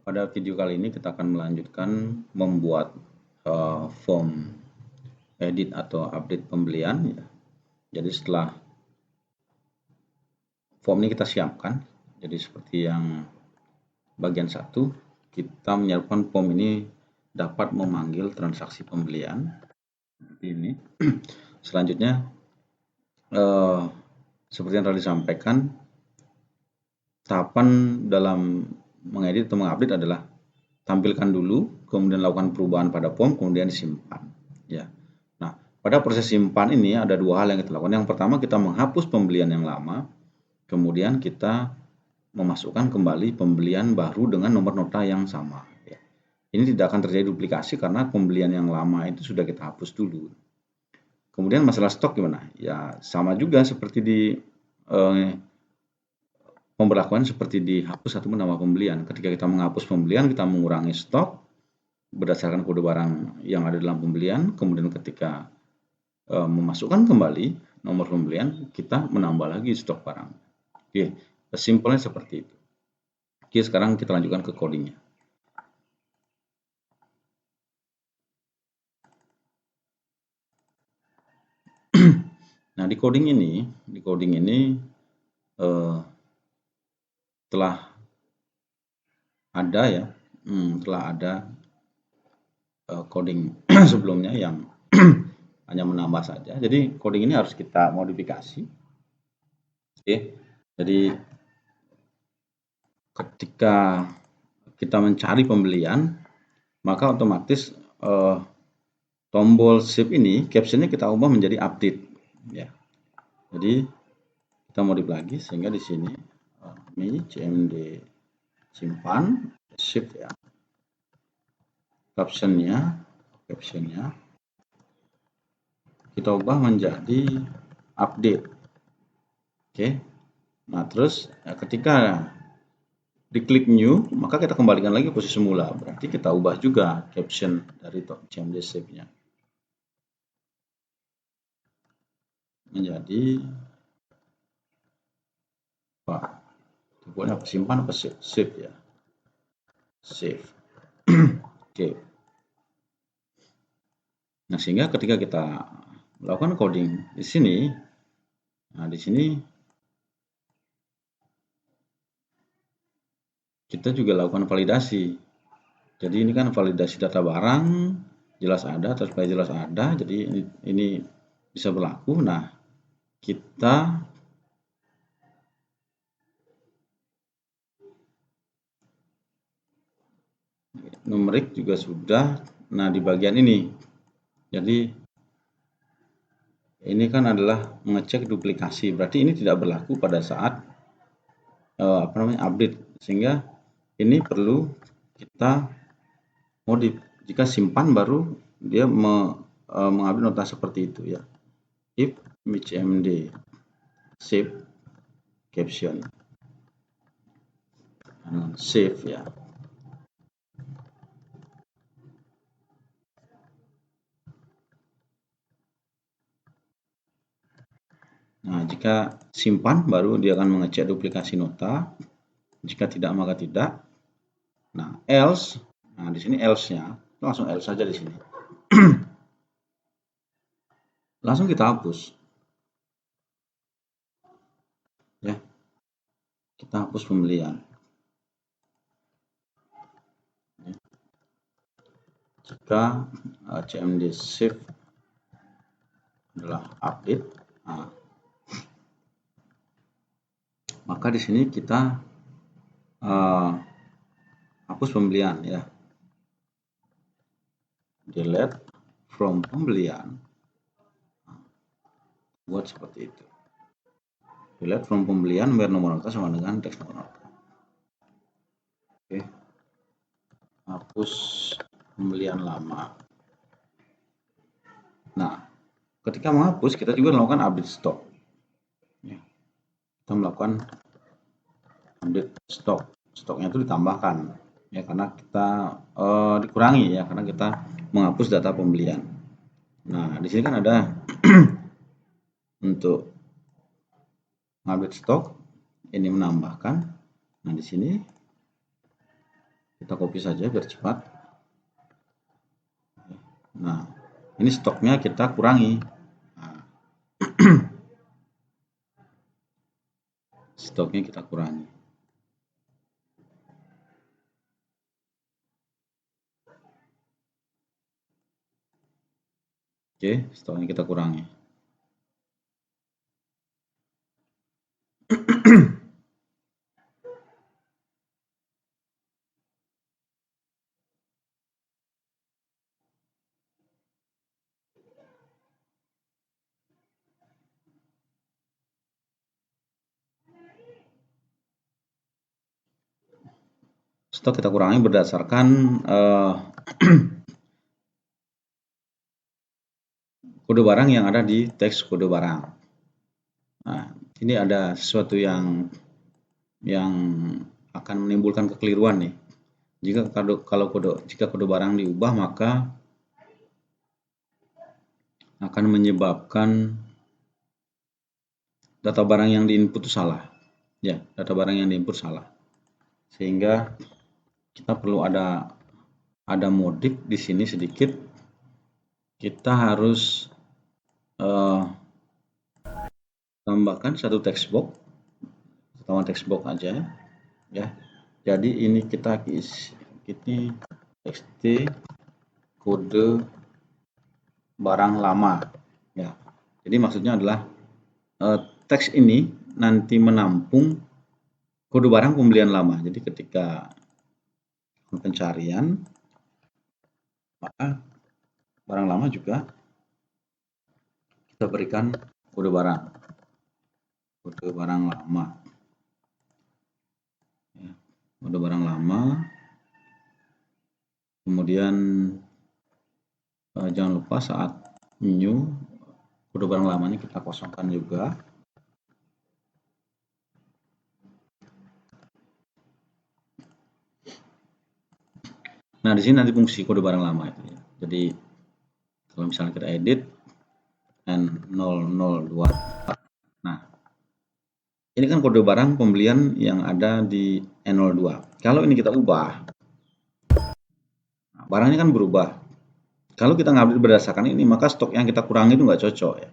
Pada video kali ini kita akan melanjutkan membuat form edit atau update pembelian. Jadi setelah form ini kita siapkan, jadi seperti yang bagian 1, kita menyiapkan form ini dapat memanggil transaksi pembelian seperti ini. Selanjutnya seperti yang telah disampaikan, tahapan dalam mengedit atau mengupdate adalah tampilkan dulu, kemudian lakukan perubahan pada form, kemudian disimpan. Ya. Nah, pada proses simpan ini ada 2 hal yang kita lakukan. Yang pertama, kita menghapus pembelian yang lama, kemudian kita memasukkan kembali pembelian baru dengan nomor nota yang sama. Ya. Ini tidak akan terjadi duplikasi karena pembelian yang lama itu sudah kita hapus dulu. Kemudian masalah stok gimana? Ya sama juga seperti di pemberlakuan seperti dihapus atau menambah pembelian. Ketika kita menghapus pembelian, kita mengurangi stok berdasarkan kode barang yang ada dalam pembelian. Kemudian ketika memasukkan kembali nomor pembelian, kita menambah lagi stok barang. Oke, simpelnya seperti itu. Oke, sekarang kita lanjutkan ke codingnya. Nah, di coding ini telah ada coding sebelumnya yang hanya menambah saja. Jadi coding ini harus kita modifikasi. Oke. Jadi ketika kita mencari pembelian, maka otomatis tombol save ini captionnya kita ubah menjadi update. Ya. Jadi kita modif lagi sehingga di sini ini cmd simpan shift ya. Captionnya kita ubah menjadi update. Oke. Nah, terus ketika diklik new, maka kita kembalikan lagi ke posisi semula. Berarti kita ubah juga caption dari cmd save-nya menjadi apa? Simpan apa save ya? Save. Oke. Nah, sehingga ketika kita melakukan coding di sini, kita juga lakukan validasi. Jadi ini kan validasi data barang, jelas ada, atau supaya jelas ada, jadi ini bisa berlaku. Nah, kita numerik juga sudah. Nah, di bagian ini, jadi ini kan adalah mengecek duplikasi, berarti ini tidak berlaku pada saat update, sehingga ini perlu kita modif. Jika simpan baru dia mengambil nota seperti itu ya. If cmd save caption save ya. Nah, jika simpan baru dia akan mengecek duplikasi nota. Jika tidak maka tidak. Nah, else. Nah, di sini else-nya langsung else saja di sini. Langsung kita hapus. Ya. Kita hapus pembelian. Jika cmd save adalah update, maka di sini kita hapus pembelian ya. Delete from pembelian. Buat seperti itu. Delete from pembelian biar nomor nota sama dengan teks nomor nota. Oke. Hapus pembelian lama. Nah, ketika menghapus kita juga melakukan update stok. Ya. Kita melakukan update stok. Stoknya itu ditambahkan ya karena kita dikurangi ya karena kita menghapus data pembelian. Nah, di sini kan ada untuk update stok ini menambahkan. Nah, di sini Kita copy saja biar cepat. Nah, ini stoknya kita kurangi. Nah, stoknya kita kurangi. Oke, stoknya kita kurangi. Stok kita kurangi berdasarkan kode barang yang ada di teks kode barang. Nah, ini ada sesuatu yang akan menimbulkan kekeliruan nih. Jika kode barang diubah, maka akan menyebabkan data barang yang diinput salah. Ya, data barang yang diinput salah. Sehingga kita perlu ada modif di sini sedikit. Kita harus tambahkan satu text box, tambah text box aja ya. Jadi ini kita isi txt kode barang lama ya. Jadi maksudnya adalah teks ini nanti menampung kode barang pembelian lama. Jadi ketika pencarian, maka barang lama juga kita berikan kode barang lama ya, kode barang lama. Kemudian jangan lupa saat new kode barang lamanya kita kosongkan juga. Nah, di sini nanti fungsi kode barang lama itu ya. Jadi kalau misalnya kita edit N002. Nah, ini kan kode barang pembelian yang ada di N02. Kalau ini kita ubah, nah, barangnya kan berubah. Kalau kita ngambil berdasarkan ini, maka stok yang kita kurangi itu nggak cocok ya.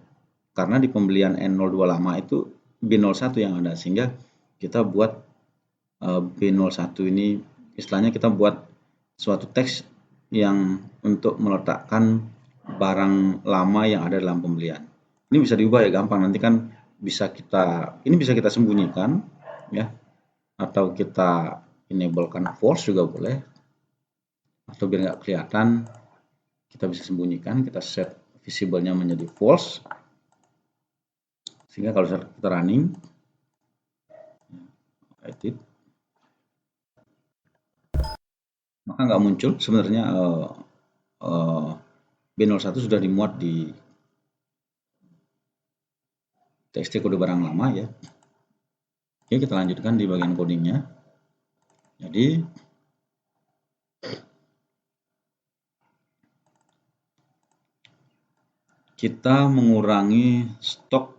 Karena di pembelian N02 lama itu B01 yang ada, sehingga kita buat B01 ini, istilahnya kita buat suatu teks yang untuk meletakkan barang lama yang ada dalam pembelian. Ini bisa diubah ya, gampang. Nanti kan bisa kita sembunyikan ya, atau kita enablekan false juga boleh, atau biar nggak kelihatan kita bisa sembunyikan, kita set visible-nya menjadi false, sehingga kalau kita running edit, maka nggak muncul sebenarnya B01 sudah dimuat di txt kode barang lama ya. Oke, kita lanjutkan di bagian codingnya. Jadi kita mengurangi stok,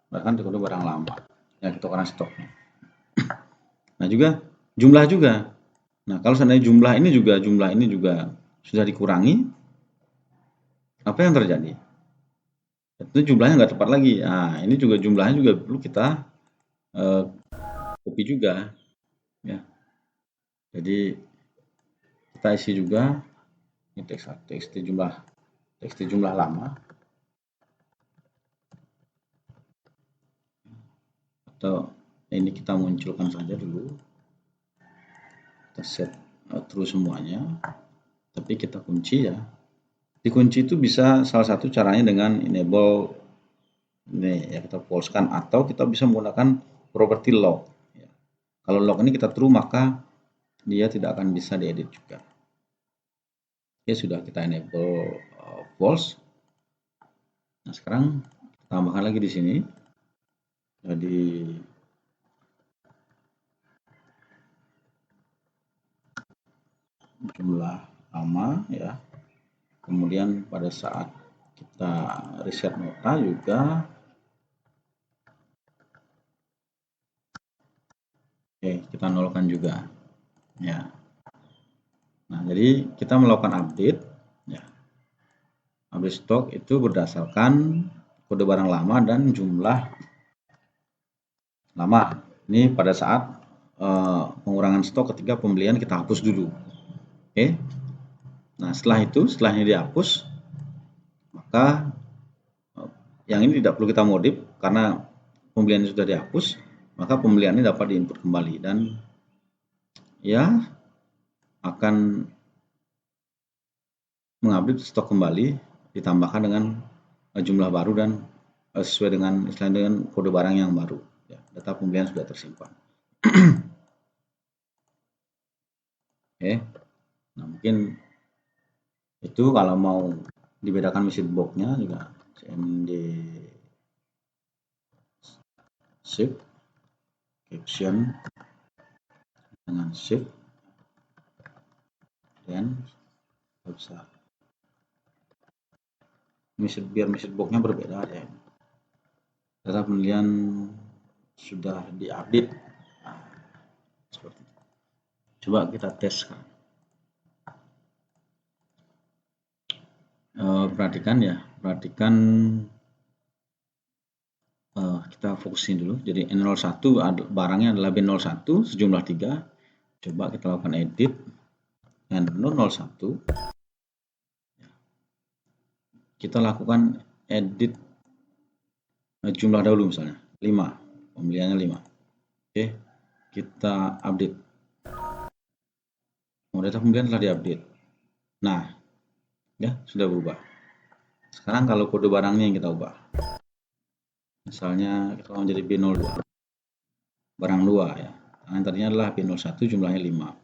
bahkan di kode barang lama ya, kita kurangi stoknya. Nah, juga jumlah juga. Nah, kalau seandainya jumlah ini juga sudah dikurangi, apa yang terjadi? Itu jumlahnya nggak tepat lagi. Nah, ini juga jumlahnya juga perlu kita copy juga ya. Jadi kita isi juga ini txt jumlah lama, atau ini kita munculkan saja dulu, kita set true semuanya, tapi kita kunci ya. Dikunci itu bisa salah satu caranya dengan enable ini ya, kita false-kan, atau kita bisa menggunakan property lock ya. Kalau lock ini kita true, maka dia tidak akan bisa diedit juga. Oke, sudah kita enable false. Nah, sekarang tambahkan lagi di sini. Jadi jumlah lama ya. Kemudian pada saat kita reset nota juga Oke, kita nolkan juga. Ya. Nah, jadi kita melakukan update. Ya. Update stok itu berdasarkan kode barang lama dan jumlah lama. Ini pada saat pengurangan stok ketika pembelian kita hapus dulu. Oke. Nah, setelah ini dihapus, maka yang ini tidak perlu kita modif karena pembelian sudah dihapus, maka pembelian ini dapat diinput kembali dan ya akan mengupdate stok kembali ditambahkan dengan jumlah baru dan sesuai dengan kode barang yang baru. Ya, data pembelian sudah tersimpan. Oke. Nah, mungkin itu kalau mau dibedakan message box-nya juga cmd shift caption dengan shift dan bisa biar message box-nya berbeda ya. Data pembelian sudah diupdate. Nah, seperti itu. Coba kita tes kan. Perhatikan kita fokusin dulu. Jadi N01 barangnya adalah B01 sejumlah 3. Coba kita lakukan edit N001. Kita lakukan edit jumlah dahulu, misalnya 5, pembeliannya 5. Oke, kita update. Data pembelian telah diupdate. Nah, ya sudah berubah. Sekarang kalau kode barangnya yang kita ubah, misalnya kita mau jadi B02 barang 2 ya, yang tadinya adalah B01 jumlahnya 5,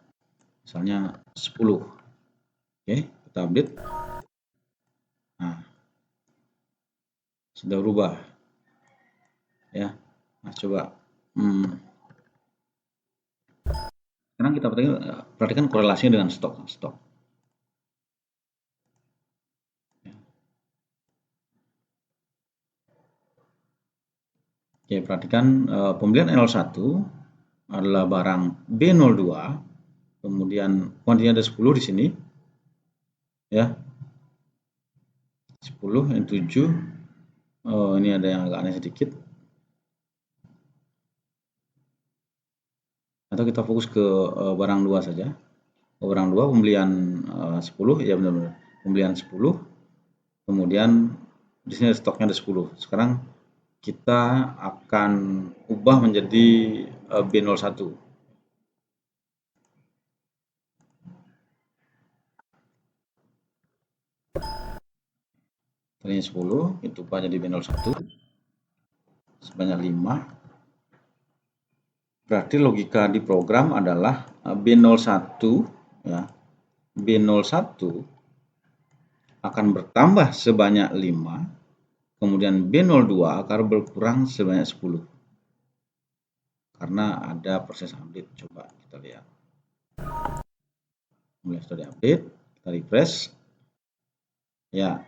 misalnya 10. Oke, kita update. Nah, sudah berubah ya. Nah, coba sekarang kita perhatikan korelasinya dengan stok. Oke, perhatikan pembelian N01 adalah barang B02, kemudian kuantitasnya ada 10 di sini, ya, 10 yang 7. Ini ada yang agak aneh sedikit. Atau kita fokus ke barang 2 saja. Barang 2 pembelian 10, ya benar-benar pembelian 10. Kemudian di sini stoknya ada 10. Sekarang kita akan ubah menjadi B01. Tadinya 10, itu ubah jadi B01 sebanyak 5. Berarti logika di program adalah B01 ya. B01 akan bertambah sebanyak 5, kemudian B02 akan berkurang sebanyak 10. Karena ada proses update. Coba kita lihat. Mulai sudah diupdate, kita refresh. Ya.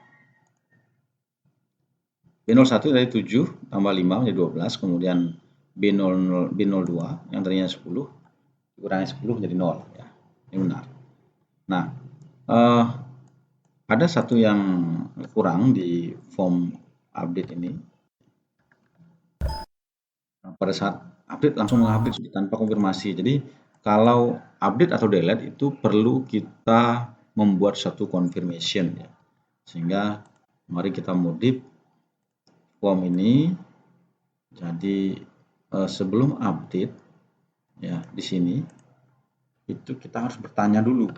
B01 dari 7 tambah 5 menjadi 12, kemudian B02 yang tadinya 10 dikurangi 10 menjadi 0 ya. Ini benar. Nah, ada satu yang kurang di form update ini. Pada saat update langsung mengupdate tanpa konfirmasi. Jadi kalau update atau delete itu perlu kita membuat satu confirmation ya. Sehingga mari kita modif form ini. Jadi sebelum update ya di sini itu kita harus bertanya dulu.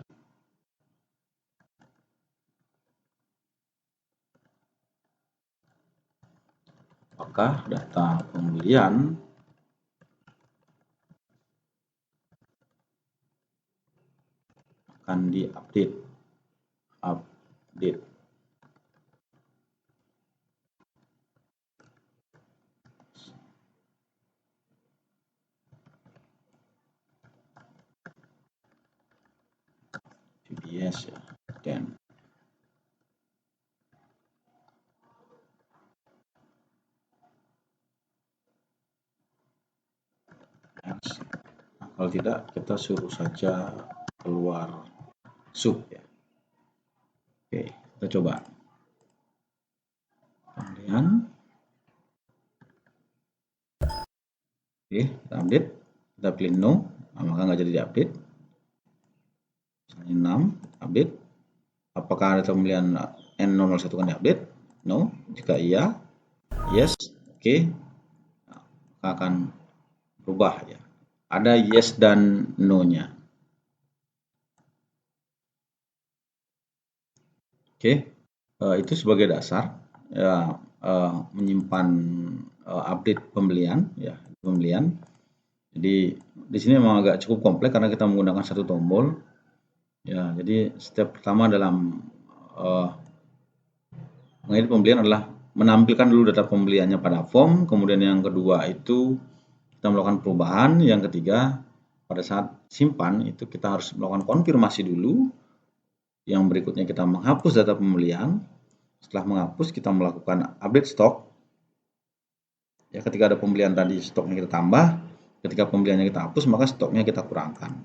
Apakah data pembelian akan diupdate? Update. VBS ya, dan Kalau tidak, kita suruh saja keluar sub ya. Oke, kita coba. Kemudian oke, kita update, kita pilih no, maka nggak jadi diupdate. Misalnya 6, update. Apakah ada pemilihan N001 kan diupdate? No. Jika iya, yes, oke, maka akan berubah ya. Ada yes dan no-nya. Oke, itu sebagai dasar ya, menyimpan update pembelian ya, pembelian. Jadi di sini memang agak cukup kompleks karena kita menggunakan satu tombol. Ya, jadi step pertama dalam mengedit pembelian adalah menampilkan dulu data pembeliannya pada form. Kemudian yang kedua itu kita melakukan perubahan. Yang ketiga, pada saat simpan itu kita harus melakukan konfirmasi dulu. Yang berikutnya kita menghapus data pembelian. Setelah menghapus, kita melakukan update stok. Ya, ketika ada pembelian tadi stoknya kita tambah, ketika pembeliannya kita hapus maka stoknya kita kurangkan.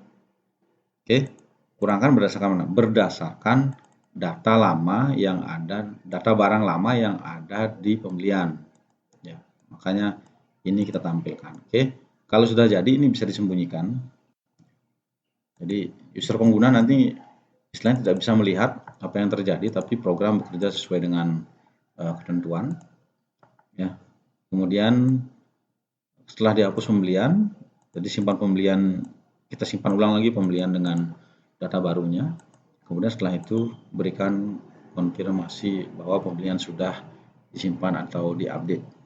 Oke, kurangkan berdasarkan mana? Berdasarkan data lama yang ada, data barang lama yang ada di pembelian. Ya, makanya ini kita tampilkan. Oke, kalau sudah jadi ini bisa disembunyikan. Jadi user pengguna nanti istilahnya tidak bisa melihat apa yang terjadi, tapi program bekerja sesuai dengan ketentuan. Ya, kemudian setelah dihapus pembelian, jadi simpan pembelian, kita simpan ulang lagi pembelian dengan data barunya. Kemudian setelah itu berikan konfirmasi bahwa pembelian sudah disimpan atau diupdate.